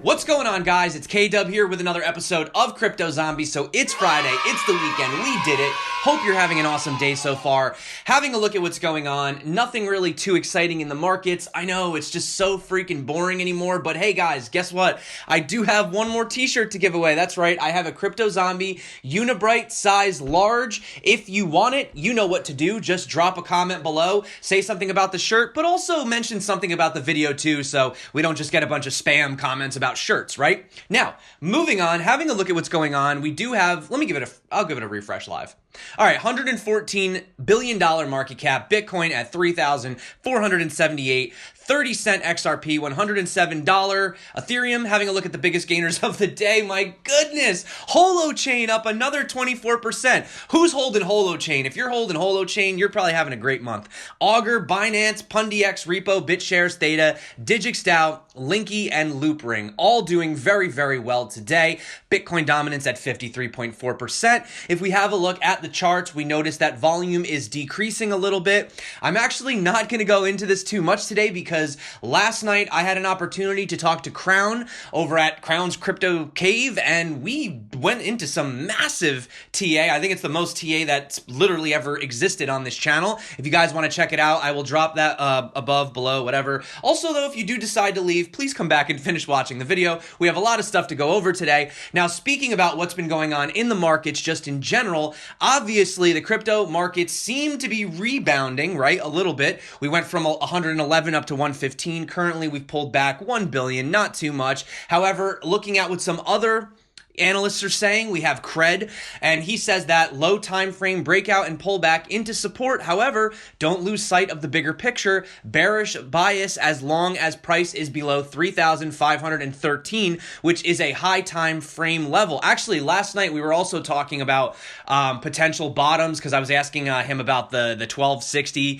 What's going on, guys? It's K-Dub here with another episode of Crypto Zombies. So it's Friday, it's the weekend, we did it. Hope you're having an awesome day so far. Having a look at what's going on, nothing really too exciting in the markets. I know it's just so freaking boring anymore, but hey guys, guess what? I do have one more t-shirt to give away. That's right, I have a Crypto Zombie Unibright size large. If you want it, you know what to do. Just drop a comment below, say something about the shirt, but also mention something about the video too, so we don't just get a bunch of spam comments about shirts, right? Now, moving on, having a look at what's going on, we do have, I'll give it a refresh live. All right, $114 billion market cap, Bitcoin at 3,478, 30-cent XRP, $107. Ethereum, having a look at the biggest gainers of the day. My goodness, Holochain up another 24%. Who's holding Holochain? If you're holding Holochain, you're probably having a great month. Augur, Binance, PundiX, Repo, BitShares, Theta, DigixDAO, Linky, and Loopring, all doing very, very well today. Bitcoin dominance at 53.4%. If we have a look at the charts, we notice that volume is decreasing a little bit. I'm actually not going to go into this too much today because last night I had an opportunity to talk to Krown over at Krown's Crypto Cave, and we went into some massive TA. I think it's the most TA that's literally ever existed on this channel. If you guys want to check it out, I will drop that above, below, whatever. Also, though, if you do decide to leave, please come back and finish watching the video. We have a lot of stuff to go over today. Now, speaking about what's been going on in the markets just in general, obviously the crypto markets seem to be rebounding, right? A little bit. We went from 111 up to 115. Currently, we've pulled back 1 billion, not too much. However, looking at what some other analysts are saying, we have Cred, and he says that low time frame breakout and pullback into support. However, don't lose sight of the bigger picture. Bearish bias as long as price is below 3,513, which is a high time frame level. Actually, last night we were also talking about potential bottoms because I was asking him about the 1260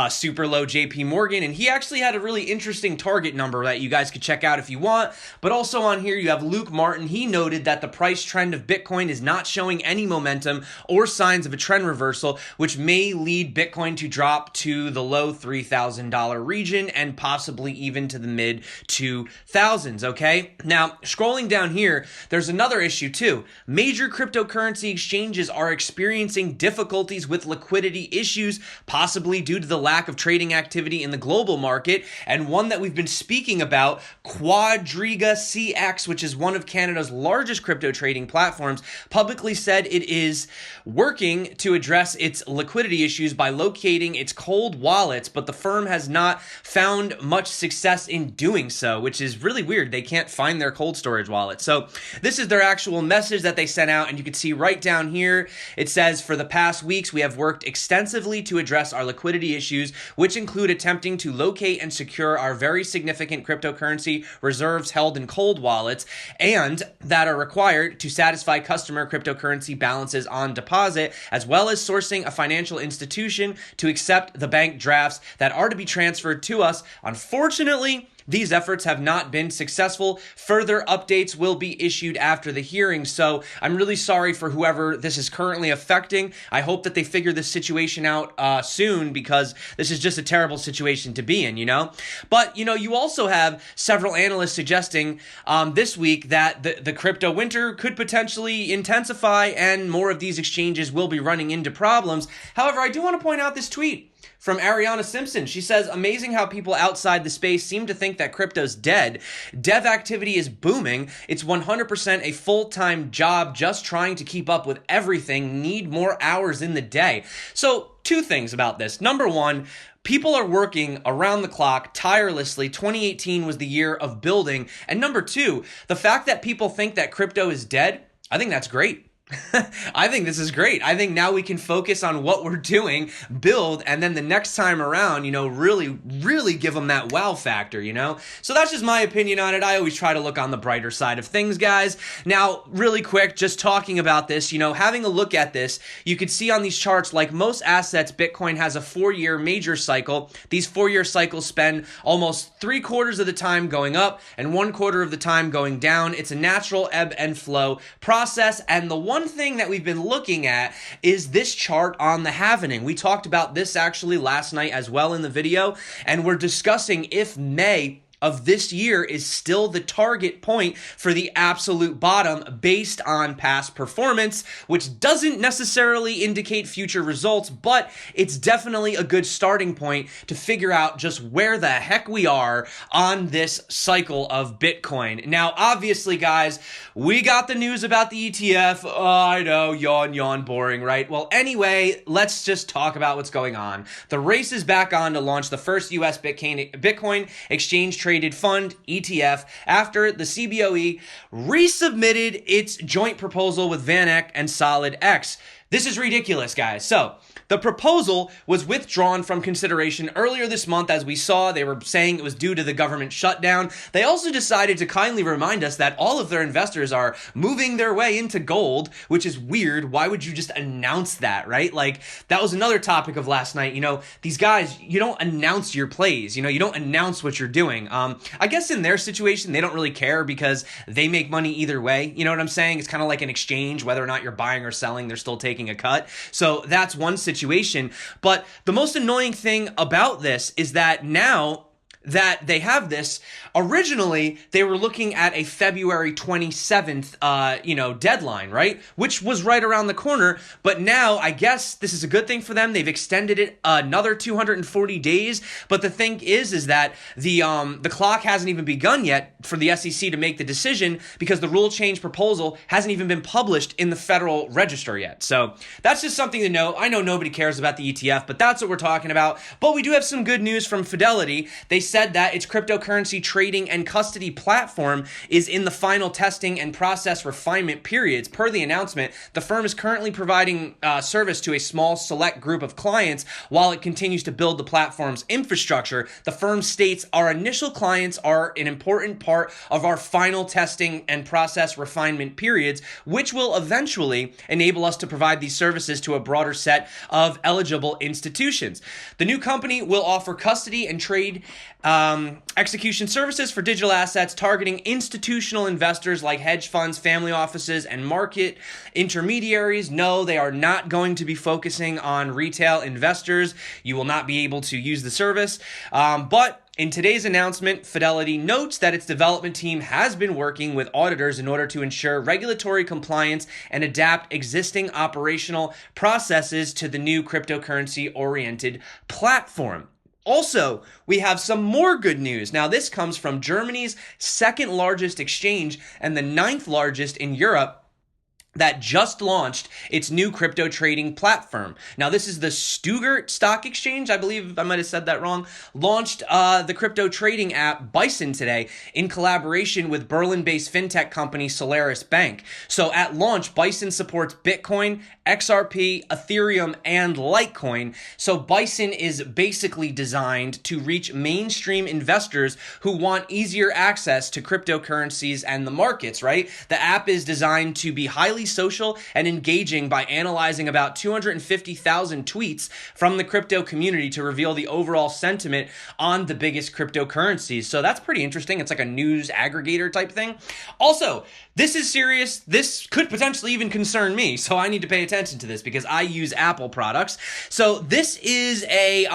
super low JP Morgan, and he actually had a really interesting target number that you guys could check out if you want. But also on here you have Luke Martin. He noted that the price trend of Bitcoin is not showing any momentum or signs of a trend reversal, which may lead Bitcoin to drop to the low $3,000 region and possibly even to the mid 2,000s, okay? Now, scrolling down here, there's another issue too. Major cryptocurrency exchanges are experiencing difficulties with liquidity issues, possibly due to the lack of trading activity in the global market, and one that we've been speaking about, QuadrigaCX, which is one of Canada's largest crypto trading platforms, publicly said it is working to address its liquidity issues by locating its cold wallets, but the firm has not found much success in doing so, which is really weird. They can't find their cold storage wallet. So this is their actual message that they sent out, and you can see right down here, it says, for the past weeks, we have worked extensively to address our liquidity issues, which include attempting to locate and secure our very significant cryptocurrency reserves held in cold wallets, and that are required to satisfy customer cryptocurrency balances on deposit, as well as sourcing a financial institution to accept the bank drafts that are to be transferred to us. Unfortunately, these efforts have not been successful. Further updates will be issued after the hearing. So I'm really sorry for whoever this is currently affecting. I hope that they figure this situation out soon, because this is just a terrible situation to be in, you know? But, you know, you also have several analysts suggesting this week that the crypto winter could potentially intensify and more of these exchanges will be running into problems. However, I do want to point out this tweet from Ariana Simpson. She says, amazing how people outside the space seem to think that crypto's dead. Dev activity is booming. It's 100% a full-time job just trying to keep up with everything. Need more hours in the day. So, two things about this. Number one, people are working around the clock tirelessly. 2018 was the year of building. And number two, the fact that people think that crypto is dead, I think that's great. I think this is great. I think now we can focus on what we're doing, build, and then the next time around, you know, really give them that wow factor, you know? So that's just my opinion on it. I always try to look on the brighter side of things, guys. Now, really quick, just talking about this, you know, having a look at this, you could see on these charts, like most assets, Bitcoin has a 4-year major cycle. These 4-year cycles spend almost 3/4 of the time going up and 1/4 of the time going down. It's a natural ebb and flow process, and the one one thing that we've been looking at is this chart on the Halvening. We talked about this actually last night as well in the video, and we're discussing if May of this year is still the target point for the absolute bottom based on past performance, which doesn't necessarily indicate future results, but it's definitely a good starting point to figure out just where the heck we are on this cycle of Bitcoin. Now, obviously, guys, we got the news about the ETF. Oh, I know, yawn, boring, right? Well, anyway, let's just talk about what's going on. The race is back on to launch the first US Bitcoin exchange traded fund ETF after the Cboe resubmitted its joint proposal with VanEck and SolidX. This is ridiculous, guys. So, the proposal was withdrawn from consideration earlier this month. As we saw, they were saying it was due to the government shutdown. They also decided to kindly remind us that all of their investors are moving their way into gold, which is weird. Why would you just announce that, right? Like, that was another topic of last night. You know, these guys, you don't announce your plays. You know, you don't announce what you're doing. I guess in their situation, they don't really care because they make money either way. You know what I'm saying? It's kind of like an exchange. Whether or not you're buying or selling, they're still taking a cut. So that's one situation. But the most annoying thing about this is that now that they have this, originally they were looking at a February 27th, deadline, right? Which was right around the corner. But now I guess this is a good thing for them. They've extended it another 240 days. But the thing is that the clock hasn't even begun yet for the SEC to make the decision because the rule change proposal hasn't even been published in the Federal Register yet. So that's just something to know. I know nobody cares about the ETF, but that's what we're talking about. But we do have some good news from Fidelity. They said that its cryptocurrency trading and custody platform is in the final testing and process refinement periods. Per the announcement, the firm is currently providing service to a small select group of clients while it continues to build the platform's infrastructure. The firm states, our initial clients are an important part of our final testing and process refinement periods, which will eventually enable us to provide these services to a broader set of eligible institutions. The new company will offer custody and trade execution services for digital assets targeting institutional investors like hedge funds, family offices, and market intermediaries. No, they are not going to be focusing on retail investors. You will not be able to use the service. But in today's announcement, Fidelity notes that its development team has been working with auditors in order to ensure regulatory compliance and adapt existing operational processes to the new cryptocurrency-oriented platform. Also, we have some more good news. Now, this comes from Germany's second largest exchange and the ninth largest in Europe that just launched its new crypto trading platform. Now, this is the Stuttgart Stock Exchange. I believe I might have said that wrong. Launched the crypto trading app Bison today in collaboration with Berlin-based fintech company Solaris Bank. So at launch, Bison supports Bitcoin, XRP, Ethereum, and Litecoin. So Bison is basically designed to reach mainstream investors who want easier access to cryptocurrencies and the markets, right? The app is designed to be highly social and engaging by analyzing about 250,000 tweets from the crypto community to reveal the overall sentiment on the biggest cryptocurrencies. So that's pretty interesting. It's like a news aggregator type thing. Also, this is serious. This could potentially even concern me, so I need to pay attention to this because I use Apple products. So this is a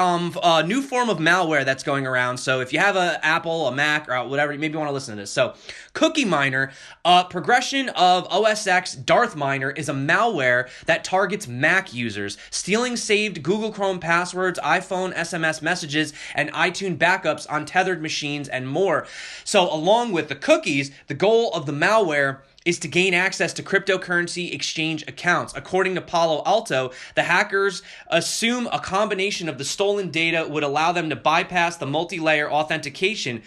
new form of malware that's going around. So if you have an Apple, a Mac, or whatever, maybe you want to listen to this. So CookieMiner, a progression of OS X Darth Miner, is a malware that targets Mac users, stealing saved Google Chrome passwords, iPhone SMS messages, and iTunes backups on tethered machines and more. So along with the cookies, the goal of the malware is to gain access to cryptocurrency exchange accounts. According to Palo Alto, the hackers assume a combination of the stolen data would allow them to bypass the multi-layer authentication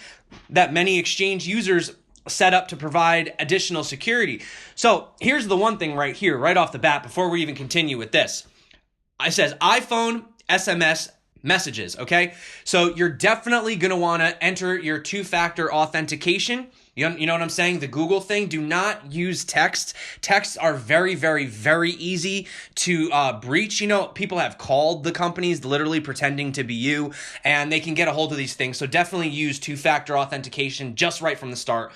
that many exchange users set up to provide additional security. So here's the one thing right here, right off the bat, before we even continue with this. It says iPhone SMS messages, okay? So you're definitely going to want to enter your two-factor authentication. You know what I'm saying? The Google thing. Do not use text. Texts are very, very, very easy to breach. You know, people have called the companies literally pretending to be you, and they can get a hold of these things. So definitely use two-factor authentication just right from the start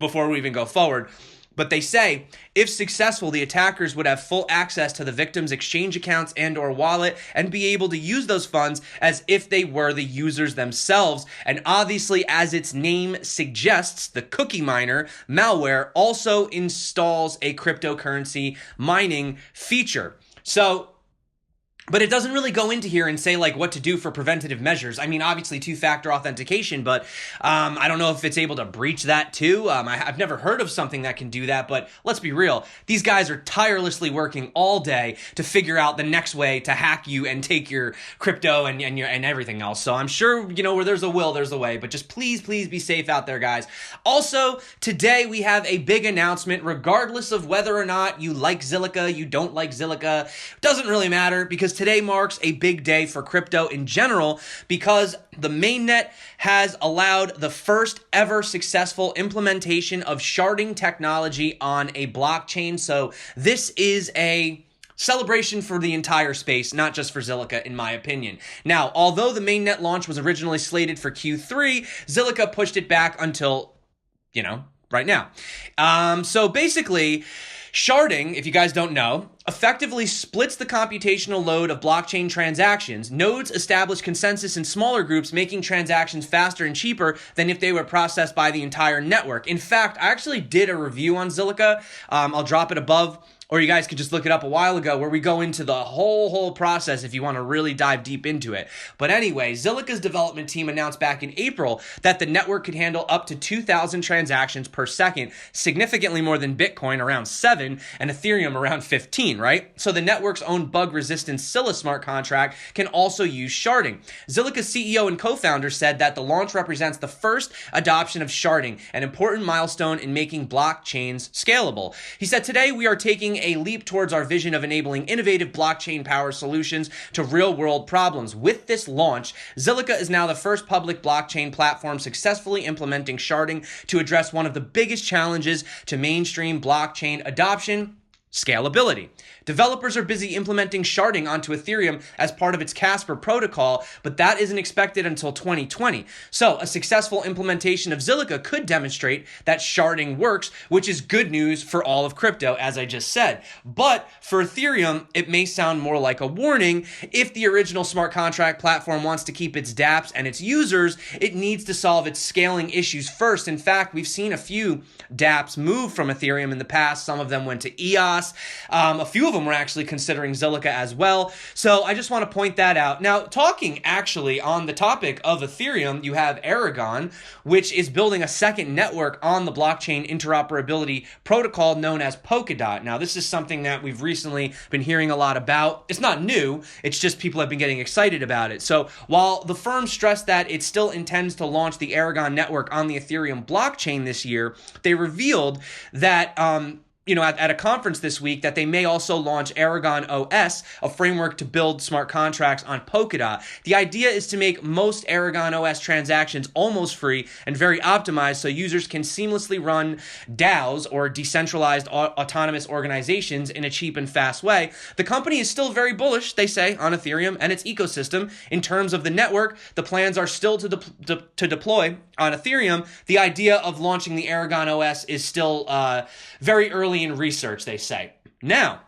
before we even go forward. But they say, if successful, the attackers would have full access to the victims' exchange accounts and or wallet and be able to use those funds as if they were the users themselves. And obviously, as its name suggests, the CookieMiner Malware also installs a cryptocurrency mining feature. But it doesn't really go into here and say like what to do for preventative measures. I mean, obviously two-factor authentication, but I don't know if it's able to breach that too. I've never heard of something that can do that, but let's be real. These guys are tirelessly working all day to figure out the next way to hack you and take your crypto and everything else. So I'm sure, where there's a will, there's a way, but just please be safe out there, guys. Also, today we have a big announcement, regardless of whether or not you like Zilliqa, you don't like Zilliqa, doesn't really matter, because today marks a big day for crypto in general because the mainnet has allowed the first ever successful implementation of sharding technology on a blockchain. So this is a celebration for the entire space, not just for Zilliqa, in my opinion. Now, although the mainnet launch was originally slated for Q3, Zilliqa pushed it back until, right now. So basically, sharding, if you guys don't know, effectively splits the computational load of blockchain transactions. Nodes establish consensus in smaller groups, making transactions faster and cheaper than if they were processed by the entire network. In fact, I actually did a review on Zilliqa. I'll drop it above, or you guys could just look it up a while ago, where we go into the whole process if you want to really dive deep into it. But anyway, Zilliqa's development team announced back in April that the network could handle up to 2,000 transactions per second, significantly more than Bitcoin, around 7, and Ethereum, around 15, right? So the network's own bug-resistant Scilla smart contract can also use sharding. Zilliqa's CEO and co-founder said that the launch represents the first adoption of sharding, an important milestone in making blockchains scalable. He said, "Today we are taking a leap towards our vision of enabling innovative blockchain-powered solutions to real-world problems. With this launch, Zilliqa is now the first public blockchain platform successfully implementing sharding to address one of the biggest challenges to mainstream blockchain adoption: scalability. Developers are busy implementing sharding onto Ethereum as part of its Casper protocol, but that isn't expected until 2020. So a successful implementation of Zilliqa could demonstrate that sharding works, which is good news for all of crypto, as I just said. But for Ethereum, it may sound more like a warning. If the original smart contract platform wants to keep its dApps and its users, it needs to solve its scaling issues first. In fact, we've seen a few dApps move from Ethereum in the past. Some of them went to EOS. A few of them were actually considering Zilliqa as well. So I just want to point that out. Now, talking actually on the topic of Ethereum, you have Aragon, which is building a second network on the blockchain interoperability protocol known as Polkadot. Now, this is something that we've recently been hearing a lot about. It's not new. It's just people have been getting excited about it. So while the firm stressed that it still intends to launch the Aragon network on the Ethereum blockchain this year, they revealed that at a conference this week that they may also launch Aragon OS, a framework to build smart contracts on Polkadot. The idea is to make most Aragon OS transactions almost free and very optimized so users can seamlessly run DAOs, or decentralized autonomous organizations, in a cheap and fast way. The company is still very bullish, they say, on Ethereum and its ecosystem. In terms of the network, the plans are still to deploy on Ethereum. The idea of launching the Aragon OS is still very early in research, they say. Now,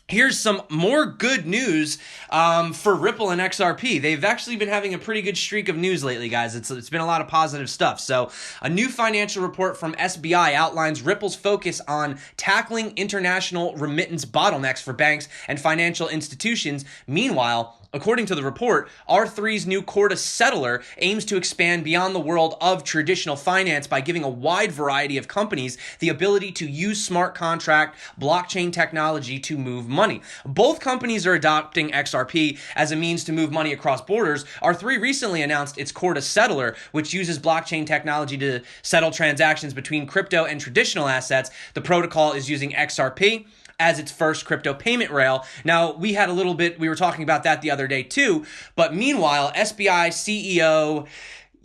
here's some more good news for Ripple and XRP. They've actually been having a pretty good streak of news lately, guys. It's been a lot of positive stuff. So a new financial report from SBI outlines Ripple's focus on tackling international remittance bottlenecks for banks and financial institutions. Meanwhile, according to the report, R3's new Corda settler aims to expand beyond the world of traditional finance by giving a wide variety of companies the ability to use smart contract blockchain technology to move money. Both companies are adopting XRP as a means to move money across borders. R3 recently announced its Corda settler, which uses blockchain technology to settle transactions between crypto and traditional assets. The protocol is using XRP as its first crypto payment rail. Now, we were talking about that the other day too, but meanwhile, SBI CEO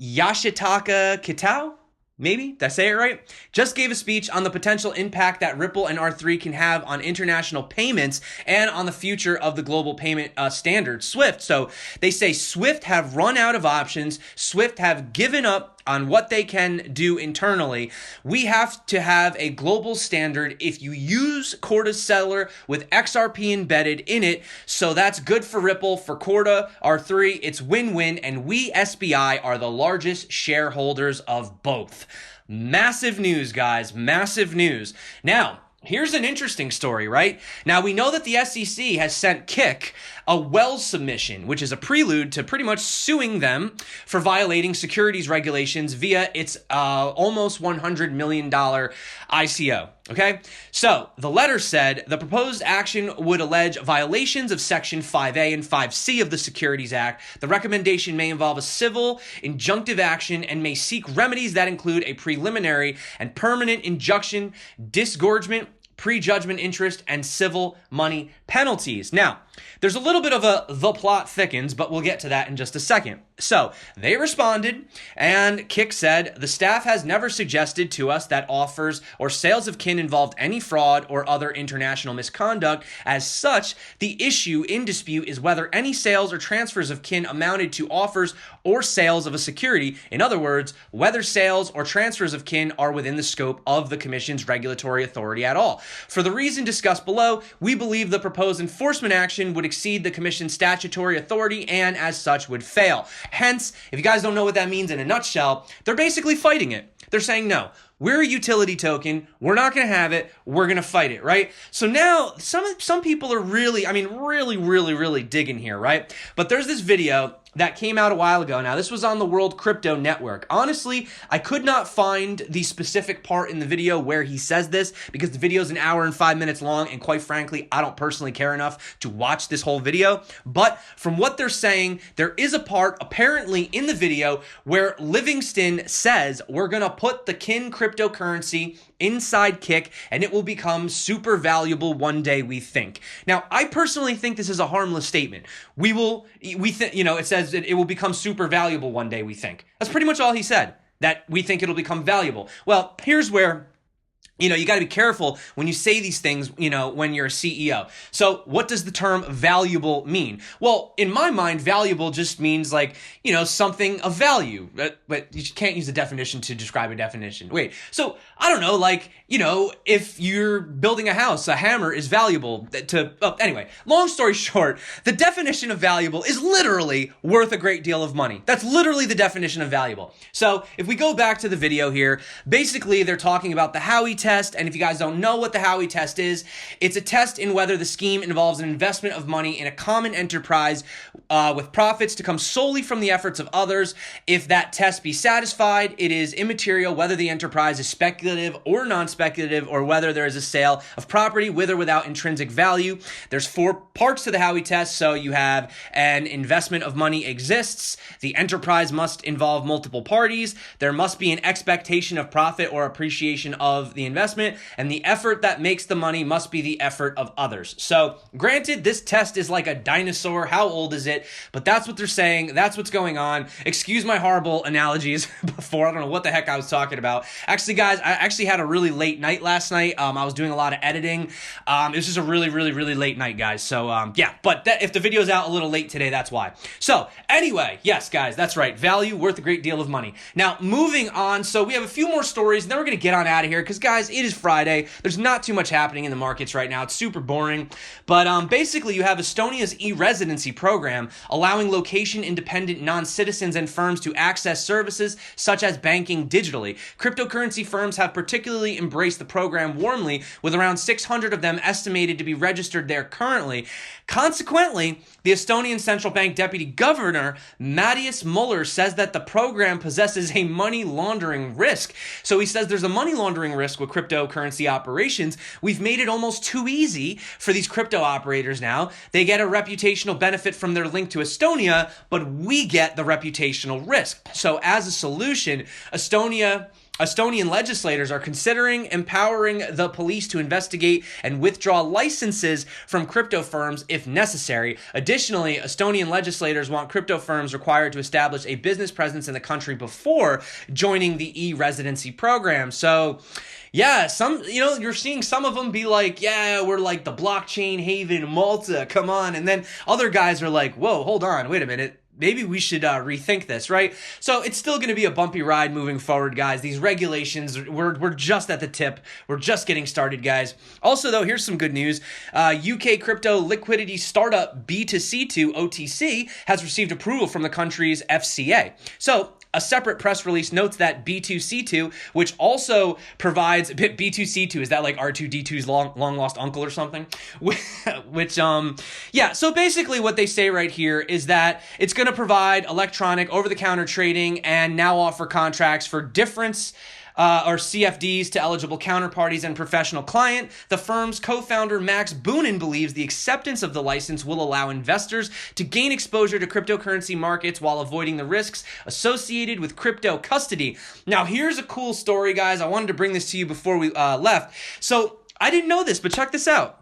Yoshitaka Kitao, maybe, did I say it right? Just gave a speech on the potential impact that Ripple and R3 can have on international payments and on the future of the global payment standard, SWIFT. So they say SWIFT have run out of options. SWIFT have given up on what they can do internally, we have to have a global standard if you use Corda's settler with XRP embedded in it. So that's good for Ripple, for Corda, R3, it's win-win, and we, SBI, are the largest shareholders of both. Massive news, guys, massive news. Now, here's an interesting story, right? Now, we know that the SEC has sent Kik a Wells submission, which is a prelude to pretty much suing them for violating securities regulations via its almost $100 million ICO, okay? So, the letter said the proposed action would allege violations of Section 5A and 5C of the Securities Act. The recommendation may involve a civil injunctive action and may seek remedies that include a preliminary and permanent injunction, disgorgement, prejudgment interest, and civil money penalties. Now, there's a little bit of the plot thickens, but we'll get to that in just a second. So they responded, and Kik said, the staff has never suggested to us that offers or sales of kin involved any fraud or other international misconduct. As such, the issue in dispute is whether any sales or transfers of kin amounted to offers or sales of a security. In other words, whether sales or transfers of kin are within the scope of the Commission's regulatory authority at all. For the reason discussed below, we believe the proposed enforcement action would exceed the Commission's statutory authority and as such would fail. Hence, if you guys don't know what that means in a nutshell, they're basically fighting it. They're saying, no, we're a utility token. We're not going to have it. We're going to fight it, right? So now some people are really digging here, right? But there's this video that came out a while ago. Now, this was on the World Crypto Network. Honestly, I could not find the specific part in the video where he says this because the video is an hour and 5 minutes long, and quite frankly, I don't personally care enough to watch this whole video. But from what they're saying, there is a part apparently in the video where Livingston says we're going to put the kin cryptocurrency inside Kik, and it will become super valuable one day, we think. Now, I personally think this is a harmless statement. It says that it will become super valuable one day, we think. That's pretty much all he said, that we think it'll become valuable. Well, here's where you got to be careful when you say these things, when you're a CEO. So what does the term valuable mean? Well, in my mind, valuable just means something of value. But you can't use a definition to describe a definition. Wait, so I don't know, if you're building a house, a hammer is valuable anyway, long story short, the definition of valuable is literally worth a great deal of money. That's literally the definition of valuable. So if we go back to the video here, basically they're talking about the Howey test. And if you guys don't know what the Howey test is, it's a test in whether the scheme involves an investment of money in a common enterprise with profits to come solely from the efforts of others. If that test be satisfied, it is immaterial whether the enterprise is speculative or non-speculative, or whether there is a sale of property with or without intrinsic value. There's 4 parts to the Howey test. So you have an investment of money exists. The enterprise must involve multiple parties. There must be an expectation of profit or appreciation of the investment, and the effort that makes the money must be the effort of others. So granted, this test is like a dinosaur. How old is it? But that's what they're saying. That's what's going on. Excuse my horrible analogies before. I don't know what the heck I was talking about. Actually, guys, I actually had a really late night last night. I was doing a lot of editing. It was just a really late night, guys. So yeah, but if the video's out a little late today, that's why. So anyway, yes, guys, that's right. Value worth a great deal of money. Now, moving on. So we have a few more stories, and then we're going to get on out of here because, guys, it is Friday. There's not too much happening in the markets right now. It's super boring. But basically, you have Estonia's E-Residency program allowing location-independent non-citizens and firms to access services such as banking digitally. Cryptocurrency firms have particularly embraced the program warmly, with around 600 of them estimated to be registered there currently. Consequently, the Estonian Central Bank Deputy Governor, Madis Muller, says that the program possesses a money laundering risk. So he says there's a money laundering risk with cryptocurrency operations. We've made it almost too easy for these crypto operators now. They get a reputational benefit from their link to Estonia, but we get the reputational risk. So as a solution, Estonian legislators are considering empowering the police to investigate and withdraw licenses from crypto firms if necessary. Additionally, Estonian legislators want crypto firms required to establish a business presence in the country before joining the e-residency program. So yeah, you're seeing some of them be like, yeah, we're like the blockchain haven, Malta, come on. And then other guys are like, whoa, hold on, wait a minute. maybe we should rethink this, right? So it's still going to be a bumpy ride moving forward, guys. These regulations, we're just at the tip. We're just getting started, guys. Also, though, here's some good news. UK crypto liquidity startup B2C2 OTC has received approval from the country's FCA. So a separate press release notes that B2C2, which also provides B2C2, is that like R2D2's long lost uncle or something? Yeah, so basically what they say right here is that it's going to provide electronic over-the-counter trading and now offer contracts for difference or CFDs to eligible counterparties and professional client. The firm's co-founder Max Boonin believes the acceptance of the license will allow investors to gain exposure to cryptocurrency markets while avoiding the risks associated with crypto custody. Now, here's a cool story, guys. I wanted to bring this to you before we left. So I didn't know this, but check this out.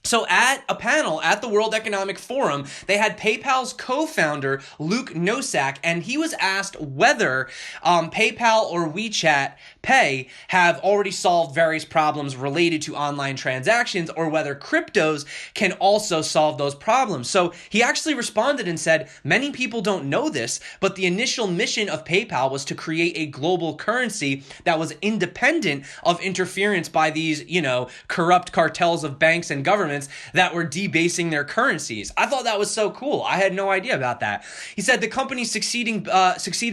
So at a panel at the World Economic Forum, they had PayPal's co-founder, Luke Nosak, and he was asked whether PayPal or WeChat Pay have already solved various problems related to online transactions or whether cryptos can also solve those problems. So he actually responded and said, many people don't know this, but the initial mission of PayPal was to create a global currency that was independent of interference by these, corrupt cartels of banks and governments that were debasing their currencies. I thought that was so cool. I had no idea about that. He said the company succeeded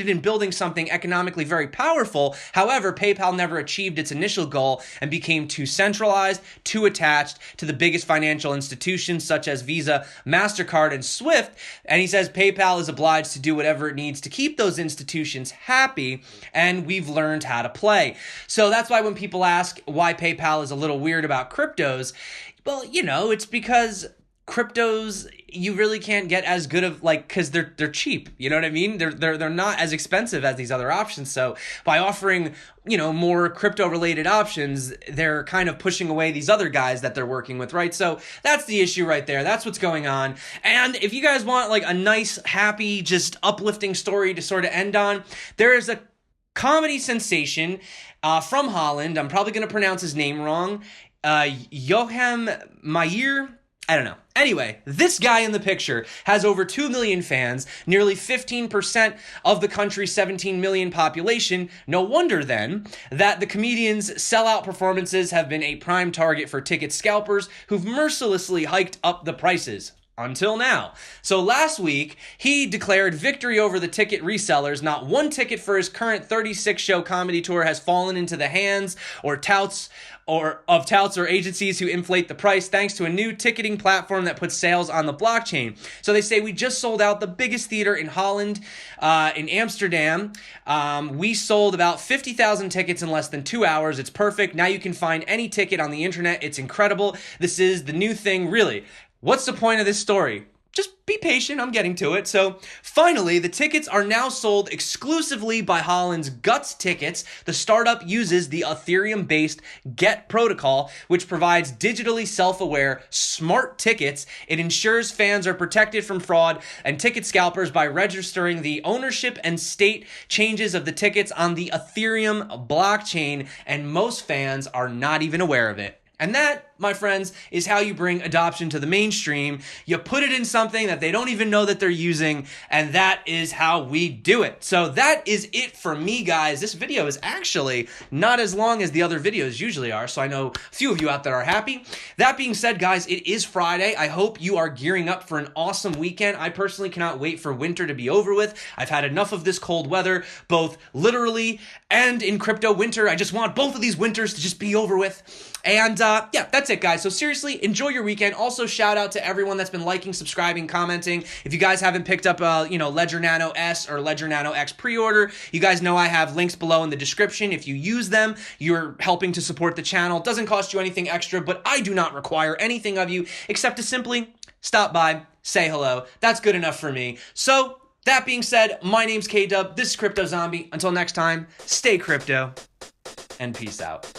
in building something economically very powerful. However, PayPal never achieved its initial goal and became too centralized, too attached to the biggest financial institutions such as Visa, MasterCard, and Swift. And he says PayPal is obliged to do whatever it needs to keep those institutions happy, and we've learned how to play. So that's why when people ask why PayPal is a little weird about cryptos, well, it's because cryptos you really can't get as good of because they're cheap. You know what I mean? They're not as expensive as these other options. So by offering more crypto related options, they're kind of pushing away these other guys that they're working with, right? So that's the issue right there. That's what's going on. And if you guys want a nice, happy, just uplifting story to sort of end on, there is a comedy sensation from Holland. I'm probably going to pronounce his name wrong. Joachim Meyer. I don't know. Anyway, this guy in the picture has over 2 million fans, nearly 15% of the country's 17 million population. No wonder then that the comedian's sellout performances have been a prime target for ticket scalpers who've mercilessly hiked up the prices. Until now. So last week, he declared victory over the ticket resellers. Not one ticket for his current 36-show comedy tour has fallen into the hands or touts or agencies who inflate the price thanks to a new ticketing platform that puts sales on the blockchain. So they say we just sold out the biggest theater in Holland, in Amsterdam. We sold about 50,000 tickets in less than 2 hours. It's perfect. Now you can find any ticket on the internet. It's incredible. This is the new thing, really. What's the point of this story? Just be patient, I'm getting to it. So finally, the tickets are now sold exclusively by Holland's Guts Tickets. The startup uses the Ethereum-based Get protocol, which provides digitally self-aware, smart tickets. It ensures fans are protected from fraud and ticket scalpers by registering the ownership and state changes of the tickets on the Ethereum blockchain, and most fans are not even aware of it. And that, my friends, is how you bring adoption to the mainstream. You put it in something that they don't even know that they're using, and that is how we do it. So that is it for me, guys. This video is actually not as long as the other videos usually are, so I know a few of you out there are happy. That being said, guys, it is Friday. I hope you are gearing up for an awesome weekend. I personally cannot wait for winter to be over with. I've had enough of this cold weather, both literally and in crypto winter. I just want both of these winters to just be over with. And yeah, that's it, guys. So seriously, enjoy your weekend. Also, shout out to everyone that's been liking, subscribing, commenting. If you guys haven't picked up Ledger Nano S or Ledger Nano X pre-order, you guys know I have links below in the description. If you use them, you're helping to support the channel. It doesn't cost you anything extra, but I do not require anything of you except to simply stop by, say hello. That's good enough for me. So that being said, my name's K-Dub. This is Crypto Zombie. Until next time, stay crypto and peace out.